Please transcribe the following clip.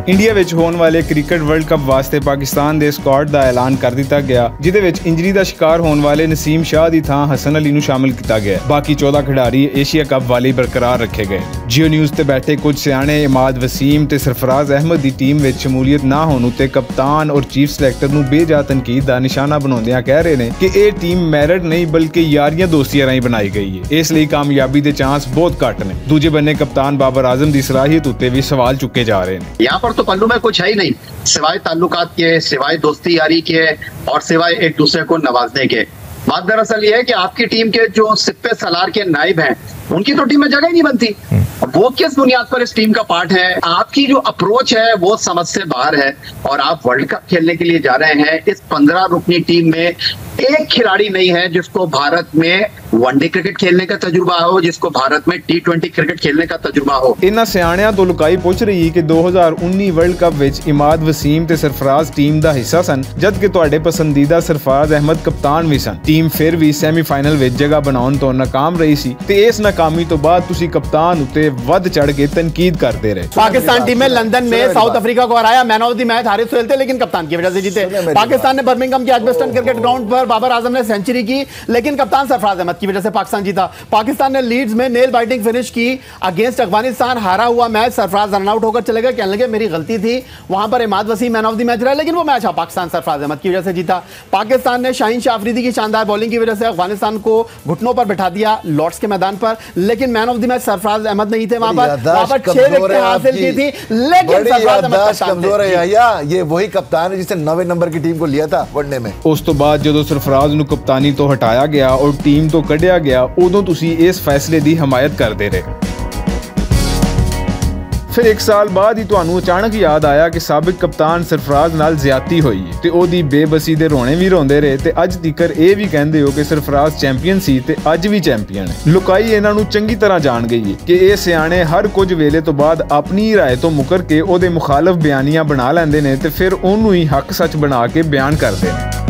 India which होने वाले cricket world cup वास्ते पाकिस्तान दे स्क्वाड दा ऐलान कर दिता गया, जिदे विच इंजरी दा शिकार होने वाले नसीम शाह दी थां हसन अली नूं शामिल किया गया। बाकी 14 खिडारी एशिया कप वाले बरकरार रखे गए। जियो न्यूज़ ते बैठे कुछ सियाणे इमाद वसीम ते सरफराज अहमद दी टीम विच शमूलियत ना होने ते कप्तान और चीफ सिलेक्टर नूं बेजा तनकीद दा निशाना बनाउंदियां कह रहे ने कि यह टीम मैरिट नहीं बल्कि यारियां दोस्तियां राहीं बनाई गई है, इसलिए कामयाबी दे चांस बहुत घट ने। दूजे बन्ने कप्तान बाबर आजम दी सलाहियत उत्ते भी सवाल चुके जा रहे हैं। यहाँ पर तो पल्लू में कुछ है ही नहीं सिवाय ताल्लुकात के, सिवाय दोस्ती यारी के और सिवाय एक दूसरे को नवाजने के। बात दरअसल ये है कि आपकी टीम के जो सिप्पे सलार के नाइब हैं, उनकी तो टीम में जगह ही नहीं बनती। वो किस बुनियाद पर इस टीम का पार्ट है? आपकी जो अप्रोच है वो समझ से बाहर है और आप वर्ल्ड कप खेलने के लिए जा रहे हैं। इस 15 रुकनी टीम में एक खिलाड़ी नहीं है जिसको भारत में वनडे क्रिकेट खेलने का तजुर्बा हो, जिसको भारत में T20 क्रिकेट खेलने का तजुर्बा हो। इन्हां सियाणियां तो लुकाई पुछ रही कि 2019 वर्ल्ड कप विच इमाद वसीम ते सरफराज टीम दा हिस्सा सन, जबकि तुहाडे पसंदीदा सरफराज अहमद कप्तान भी सन। टीम फिर भी सैमीफाइनल विच जगह बनाउण तो नाकाम रही सी ते इस नाकामी तो बाद तुसी कप्तान उत्ते वध चढ़ के तनकीद करते रहे। पाकिस्तान टीम में लंदन में साउथ अफ्रीका को हराया, man of the match Haris Sohail थे, लेकिन कप्तान की वजह से जीते। पाकिस्तान ने बर्मिंघम के एजबस्टन क्रिकेट ग्राउंड पर बाबर आजम ने सेंचुरी की, लेकिन कप्तान सरफराज अहमद की वजह से पाकिस्तान जीता। पाकिस्तान ने लीड्स में नेल बाइटिंग फिनिश की अगेंस्ट अफगानिस्तान, हारा हुआ मैच सरफराज रन आउट होकर चले गए, कहने लगे मेरी गलती थी। वहां पर Imad Wasim man of the match रहा, लेकिन वो मैच पाकिस्तान सरफराज अहमद की वजह से जीता। पाकिस्तान ने शाहीन शाह अफरीदी की शानदार बॉलिंग की वजह से अफगानिस्तान को घुटनों पर बिठा दिया लॉर्ड्स के मैदान पर, लेकिन man of the match Sarfaraz Ahmed नहीं थे। वहां पर 6 विकेटें हासिल की थी, लेकिन सरफराज अहमद कमजोर है। ये वही कप्तान है जिसने 9वें नंबर की टीम को लिया था वनडे में। उस तो बाद जो सरफराज नूं कप्तानी तो हटाया गया और टीम तो कढ़िया गया, उदों तुसी इस फैसले की हमायत करते रहे। फिर एक साल बाद ही तुहानू अचानक याद आया कि साबिक कप्तान सरफराज नाल ज्यादती हुई ते ओदी बेबसी दे रोने भी रोंदे रहे ते अज तिकर ये भी कहंदे हो कि सरफराज चैंपियन सी ते अज भी चैंपियन है। लुकाई इन्हां नू चंगी तरह जान गई है कि ये सियाणे हर कुछ वेले तो बाद अपनी राय तो मुकर के ओदे मुखालफ बयानियां बना लैंदे ने ते फिर ओनू ही हक सच बना के बयान करदे ने।